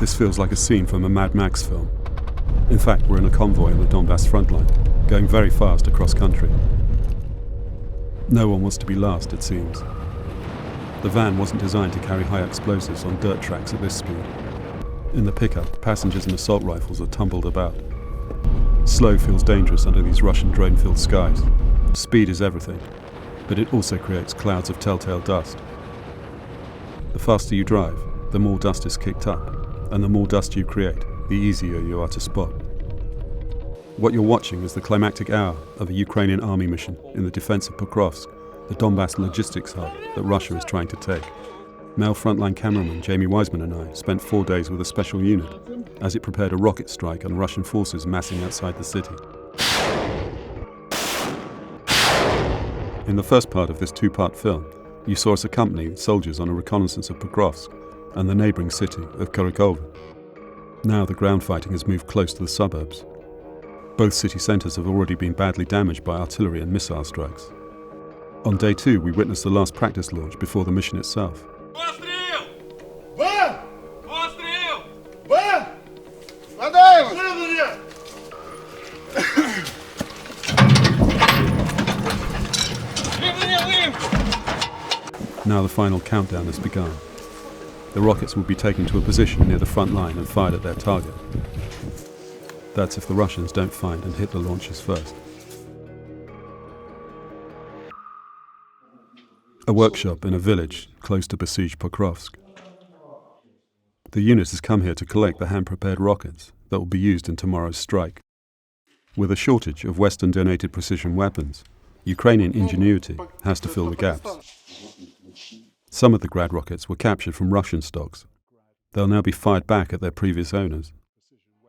This feels like a scene from a Mad Max film. In fact, we're in a convoy on the Donbass frontline, going very fast across country. No one wants to be last, it seems. The van wasn't designed to carry high explosives on dirt tracks at this speed. In the pickup, passengers and assault rifles are tumbled about. Slow feels dangerous under these Russian drone-filled skies. Speed is everything, but it also creates clouds of telltale dust. The faster you drive, the more dust is kicked up, and the more dust you create, the easier you are to spot. What you're watching is the climactic hour of a Ukrainian army mission in the defense of Pokrovsk, the Donbass logistics hub that Russia is trying to take. Male frontline cameraman Jamie Wiseman and I spent 4 days with a special unit as it prepared a rocket strike on Russian forces massing outside the city. In the first part of this two-part film, you saw us accompany soldiers on a reconnaissance of Pokrovsk and the neighbouring city of Kharkov. Now the ground fighting has moved close to the suburbs. Both city centres have already been badly damaged by artillery and missile strikes. On day 2, we witnessed the last practice launch before the mission itself. Now the final countdown has begun. The rockets will be taken to a position near the front line and fired at their target. That's if the Russians don't find and hit the launchers first. A workshop in a village close to besieged Pokrovsk. The unit has come here to collect the hand-prepared rockets that will be used in tomorrow's strike. With a shortage of Western-donated precision weapons, Ukrainian ingenuity has to fill the gaps. Some of the Grad rockets were captured from Russian stocks. They'll now be fired back at their previous owners.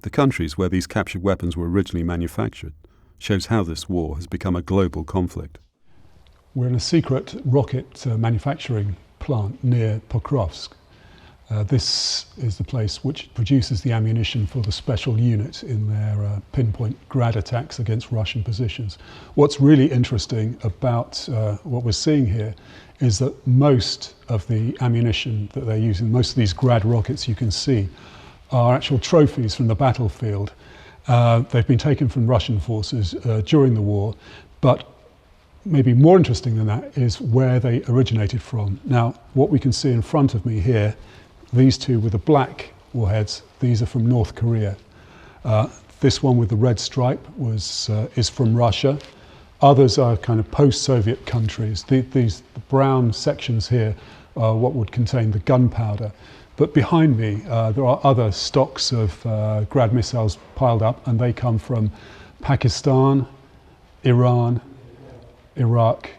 The countries where these captured weapons were originally manufactured shows how this war has become a global conflict. We're in a secret rocket manufacturing plant near Pokrovsk. This is the place which produces the ammunition for the special unit in their pinpoint Grad attacks against Russian positions. What's really interesting about what we're seeing here is that most of the ammunition that they're using, most of these Grad rockets you can see, are actual trophies from the battlefield. They've been taken from Russian forces during the war, but maybe more interesting than that is where they originated from. Now, what we can see in front of me here, these two with the black warheads, these are from North Korea. This one with the red stripe is from Russia. Others are kind of post-Soviet countries. These brown sections here are what would contain the gunpowder. But behind me, there are other stocks of Grad missiles piled up, and they come from Pakistan, Iran, Iraq,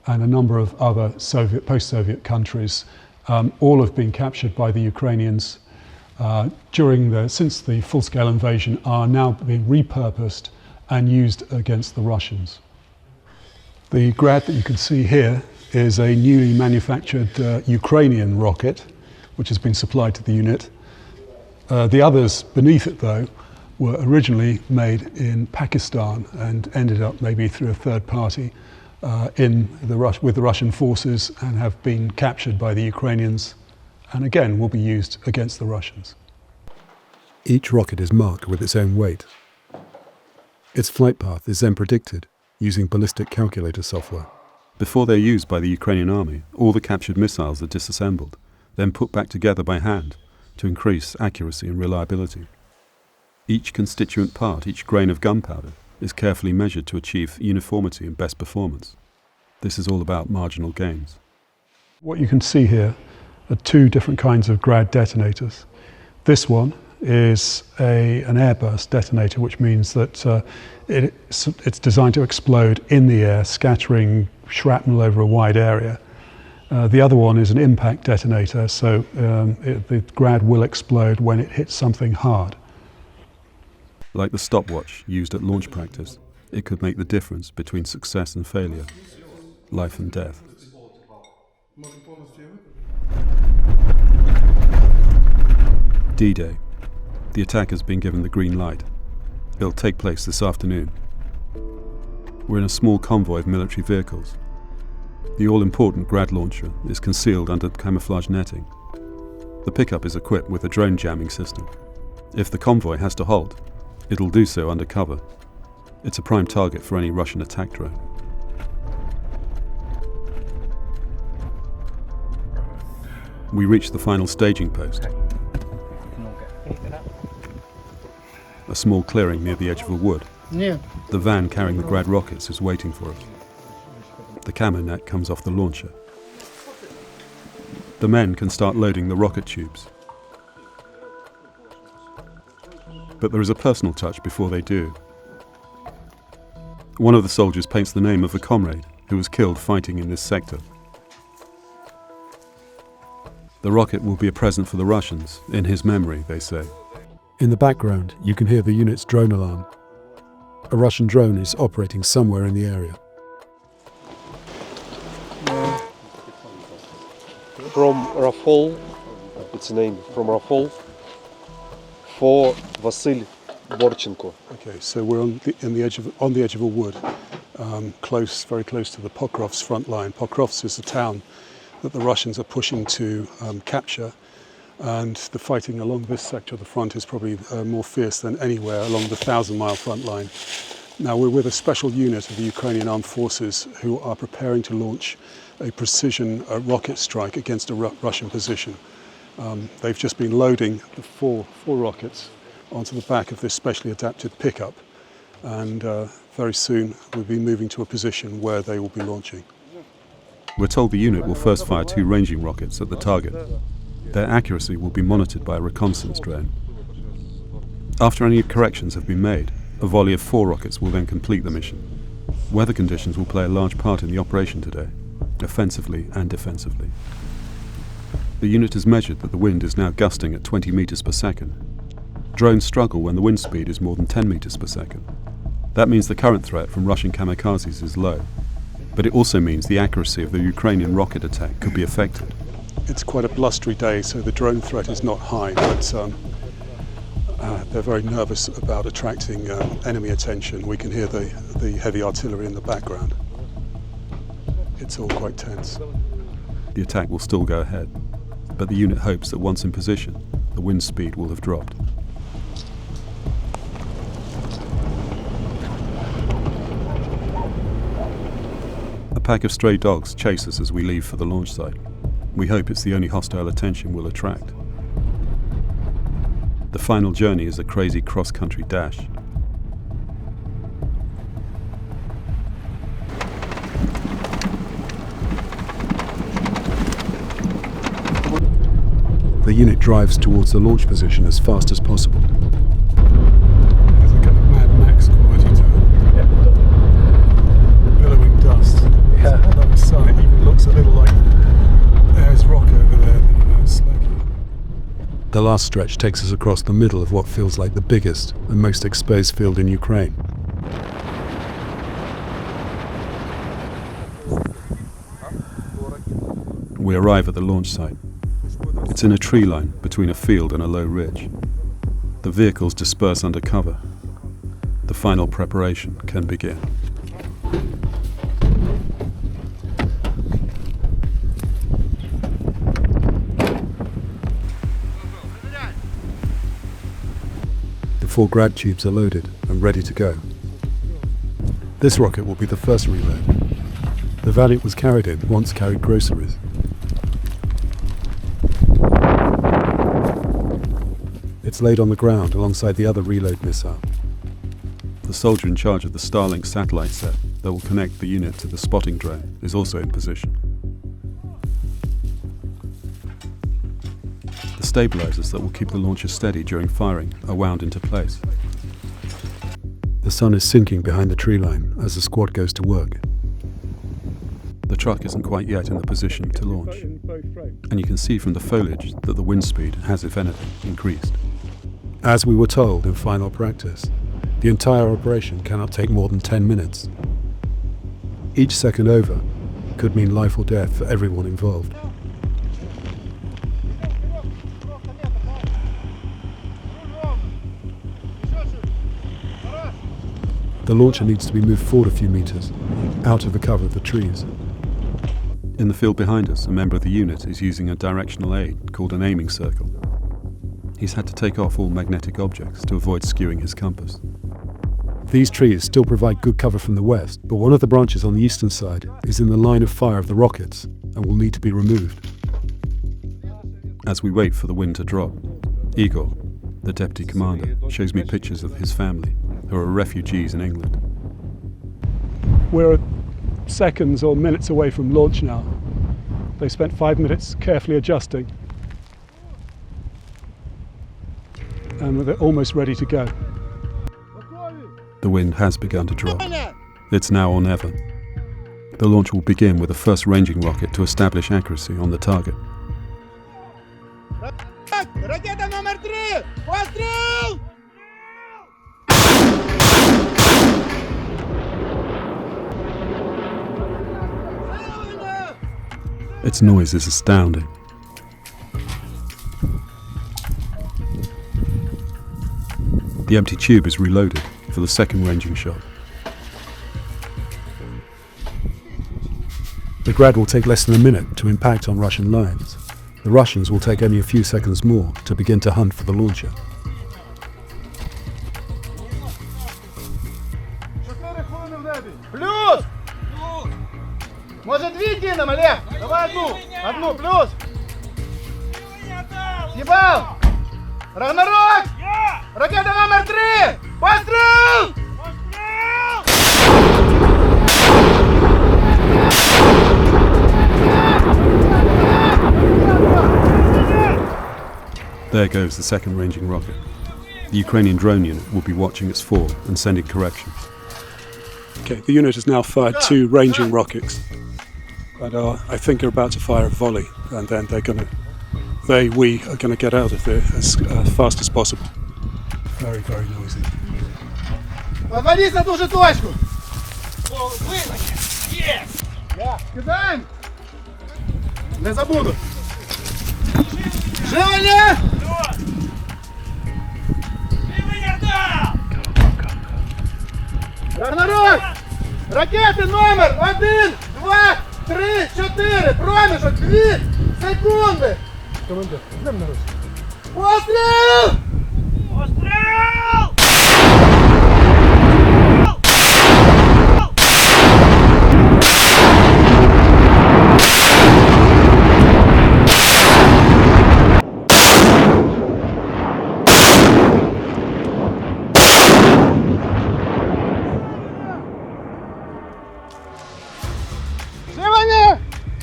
and a number of other post-Soviet countries. All have been captured by the Ukrainians since the full-scale invasion, are now being repurposed and used against the Russians. The Grad that you can see here is a newly manufactured Ukrainian rocket, which has been supplied to the unit. The others beneath it, though, were originally made in Pakistan and ended up maybe through a third party with the Russian forces and have been captured by the Ukrainians and again will be used against the Russians. Each rocket is marked with its own weight. Its flight path is then predicted using ballistic calculator software. Before they're used by the Ukrainian army, all the captured missiles are disassembled, then put back together by hand to increase accuracy and reliability. Each constituent part, each grain of gunpowder, is carefully measured to achieve uniformity and best performance. This is all about marginal gains. What you can see here are two different kinds of Grad detonators. This one is an airburst detonator, which means that it's designed to explode in the air, scattering shrapnel over a wide area. The other one is an impact detonator, so the Grad will explode when it hits something hard. Like the stopwatch used at launch practice, it could make the difference between success and failure, life and death. D-Day. The attack has been given the green light. It'll take place this afternoon. We're in a small convoy of military vehicles. The all-important Grad launcher is concealed under camouflage netting. The pickup is equipped with a drone jamming system. If the convoy has to halt, it'll do so under cover. It's a prime target for any Russian attack drone. We reach the final staging post, a small clearing near the edge of a wood. The van carrying the Grad rockets is waiting for us. The camo net comes off the launcher. The men can start loading the rocket tubes. But there is a personal touch before they do. One of the soldiers paints the name of a comrade who was killed fighting in this sector. The rocket will be a present for the Russians, in his memory, they say. In the background, you can hear the unit's drone alarm. A Russian drone is operating somewhere in the area. From Rafal, it's a name, from Rafal, for Vasil Borchenko. Okay, so we're on the edge of a wood, very close to the Pokrovsk front line. Pokrovsk is a town that the Russians are pushing to capture, and the fighting along this sector of the front is probably more fierce than anywhere along the 1,000-mile front line. Now we're with a special unit of the Ukrainian armed forces who are preparing to launch a precision rocket strike against a Russian position. They've just been loading the four rockets onto the back of this specially adapted pickup, and very soon we'll be moving to a position where they will be launching. We're told the unit will first fire 2 ranging rockets at the target. Their accuracy will be monitored by a reconnaissance drone. After any corrections have been made, a volley of 4 rockets will then complete the mission. Weather conditions will play a large part in the operation today, offensively and defensively. The unit has measured that the wind is now gusting at 20 meters per second. Drones struggle when the wind speed is more than 10 meters per second. That means the current threat from Russian kamikazes is low, but it also means the accuracy of the Ukrainian rocket attack could be affected. It's quite a blustery day, so the drone threat is not high, but they're very nervous about attracting enemy attention. We can hear the heavy artillery in the background. It's all quite tense. The attack will still go ahead, but the unit hopes that once in position, the wind speed will have dropped. A pack of stray dogs chase us as we leave for the launch site. We hope it's the only hostile attention we'll attract. The final journey is a crazy cross-country dash. The unit drives towards the launch position as fast as possible. There's a kind of Mad Max quality to it. Billowing dust. The sun even looks a little like there's rock over there, slowly. The last stretch takes us across the middle of what feels like the biggest and most exposed field in Ukraine. We arrive at the launch site. It's in a tree line between a field and a low ridge. The vehicles disperse under cover. The final preparation can begin. The 4 Grad tubes are loaded and ready to go. This rocket will be the first reload. The van it was carried in once carried groceries. It's laid on the ground alongside the other reload missile. The soldier in charge of the Starlink satellite set that will connect the unit to the spotting drone is also in position. The stabilizers that will keep the launcher steady during firing are wound into place. The sun is sinking behind the tree line as the squad goes to work. The truck isn't quite yet in the position to launch, and you can see from the foliage that the wind speed has, if anything, increased. As we were told in final practice, the entire operation cannot take more than 10 minutes. Each second over could mean life or death for everyone involved. The launcher needs to be moved forward a few meters, out of the cover of the trees. In the field behind us, a member of the unit is using a directional aid called an aiming circle. He's had to take off all magnetic objects to avoid skewing his compass. These trees still provide good cover from the west, but one of the branches on the eastern side is in the line of fire of the rockets and will need to be removed. As we wait for the wind to drop, Igor, the deputy commander, shows me pictures of his family, who are refugees in England. We're seconds or minutes away from launch now. They spent 5 minutes carefully adjusting, and they're almost ready to go. The wind has begun to drop. It's now or never. The launch will begin with the first ranging rocket to establish accuracy on the target. Ракета номер 3! Пострел! Its noise is astounding. The empty tube is reloaded for the second ranging shot. The Grad will take less than a minute to impact on Russian lines. The Russians will take only a few seconds more to begin to hunt for the launcher. Плюс! Может, две кинем, Олег? Давай одну! Одну, плюс! Съебал! Рагнарок! Ракета номер 3! Пострел! There goes the second ranging rocket. The Ukrainian drone unit will be watching its fall and sending corrections. Okay, the unit has now fired 2 ranging rockets, and I think are about to fire a volley, and then we are gonna get out of there as fast as possible. Very, very noisy. Подвались на ту же точку! Кидаем! Не забуду! Живо! Рагнарок! Ракети номер 1, 2, 3, 4! Проміжок 2 секунди! Командир, з ним народ. Постріл! Постріл!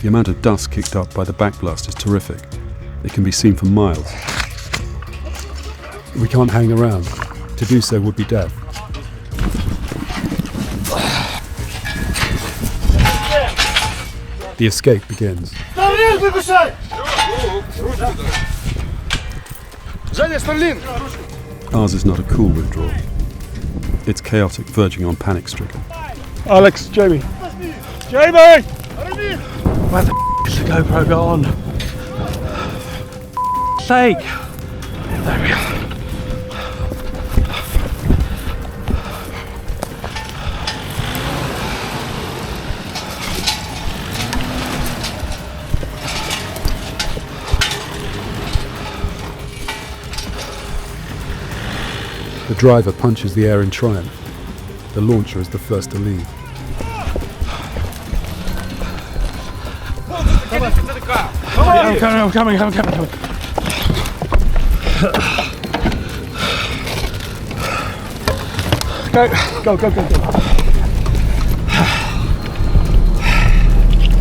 The amount of dust kicked up by the backblast is terrific. It can be seen for miles. We can't hang around. To do so would be death. The escape begins. Ours is not a cool withdrawal. It's chaotic, verging on panic-stricken. Alex, Jamie. Jamie! Where the is the GoPro gone? Sake! There we go. The driver punches the air in triumph. The launcher is the first to leave. I'm coming. Go.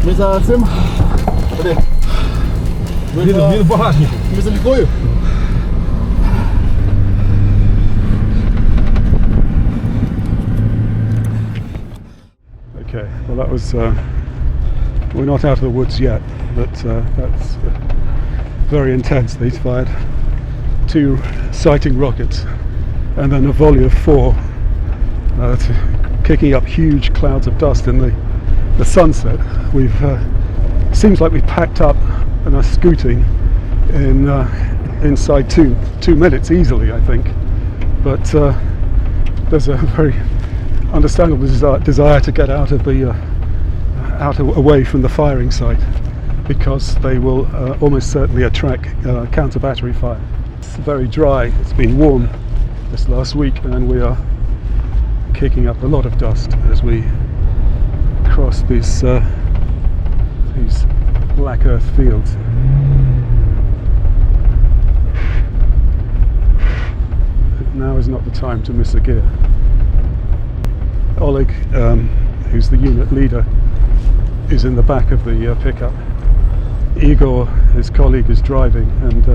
Ми за цим. Він в багажнику. Ми за лікою. Okay, well that was, we're not out of the woods yet, but that's very intense. They fired 2 sighting rockets and then a volley of 4, kicking up huge clouds of dust in the sunset. Seems like we've packed up and are scooting inside two minutes easily, I think. But there's a very understandable desire to get out of away from the firing site, because they will almost certainly attract counter-battery fire. It's very dry, it's been warm this last week, and we are kicking up a lot of dust as we cross these black earth fields. Now is not the time to miss a gear. Oleg, who's the unit leader, is in the back of the pickup. Igor, his colleague, is driving, and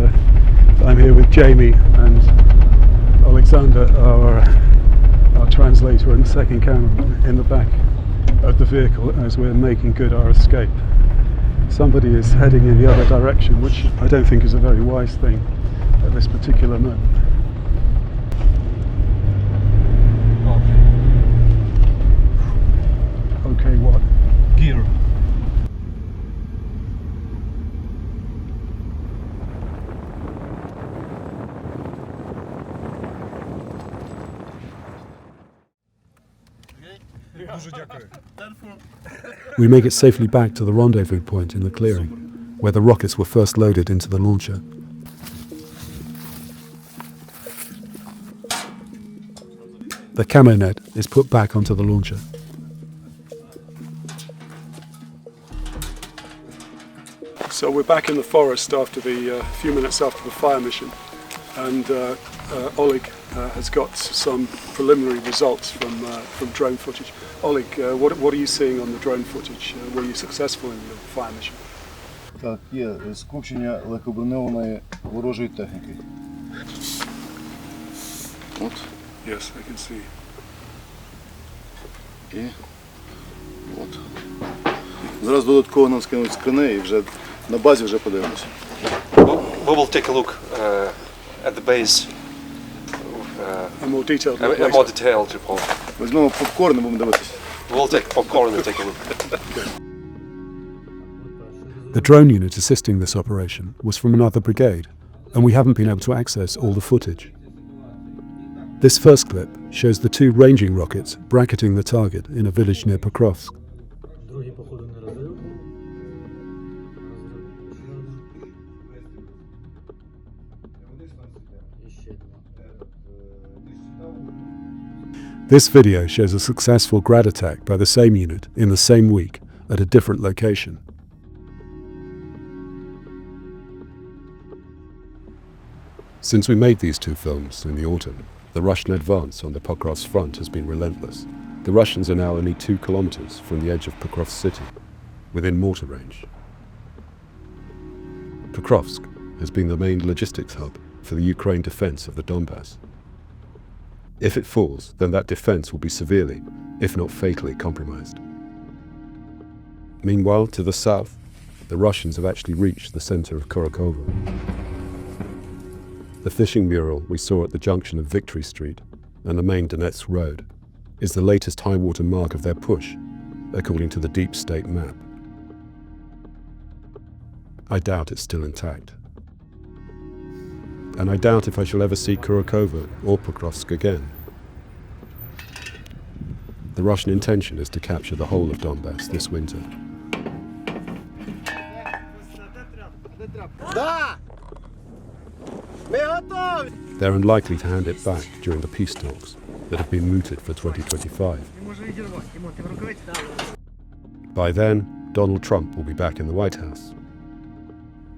I'm here with Jamie and Alexander, our translator and second cameraman, in the back of the vehicle as we're making good our escape. Somebody is heading in the other direction, which I don't think is a very wise thing at this particular moment. Okay, what? Gear. We make it safely back to the rendezvous point in the clearing, where the rockets were first loaded into the launcher. The camo net is put back onto the launcher. So we're back in the forest after the few minutes after the fire mission, and Oleg has got some preliminary results from drone footage. Oleg, what are you seeing on the drone footage? Were you successful in the fire mission? Так, є скупчення легкоброньованої ворожої техніки. От, Yes, I can see. і от. Зараз додатково нам скинуть скрини і вже на базі вже подивимося. We will take a look at the base, A more detailed a look more later. detailed report. Візьмемо попкорн і будемо дивитися. We'll take popcorn and take a look. The drone unit assisting this operation was from another brigade, and we haven't been able to access all the footage. This first clip shows the two ranging rockets bracketing the target in a village near Pokrovsk. This video shows a successful grad attack by the same unit in the same week at a different location. Since we made these two films in the autumn, the Russian advance on the Pokrovsk front has been relentless. The Russians are now only 2 kilometers from the edge of Pokrovsk city, within mortar range. Pokrovsk has been the main logistics hub for the Ukraine defense of the Donbass. If it falls, then that defense will be severely, if not fatally, compromised. Meanwhile, to the south, the Russians have actually reached the center of Korokovo. The fishing mural we saw at the junction of Victory Street and the main Donetsk road is the latest high-water mark of their push, according to the deep state map. I doubt it's still intact. And I doubt if I shall ever see Korokovo or Pokrovsk again. The Russian intention is to capture the whole of Donbass this winter. They're unlikely to hand it back during the peace talks that have been mooted for 2025. By then, Donald Trump will be back in the White House.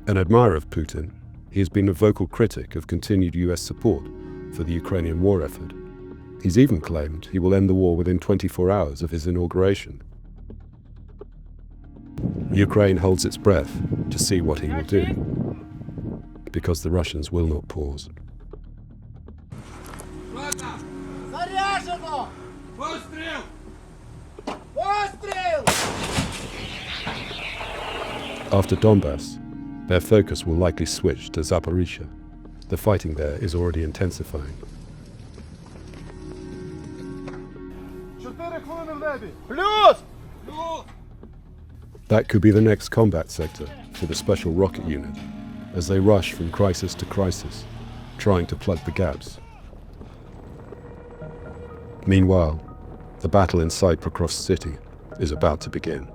An admirer of Putin, he has been a vocal critic of continued US support for the Ukrainian war effort. He's even claimed he will end the war within 24 hours of his inauguration. Ukraine holds its breath to see what he will do, because the Russians will not pause. After Donbass, their focus will likely switch to Zaporizhzhia. The fighting there is already intensifying. 4 хвилини в небі! Плюс! That could be the next combat sector for the Special Rocket Unit, as they rush from crisis to crisis, trying to plug the gaps. Meanwhile, the battle inside Pokrovsk city is about to begin.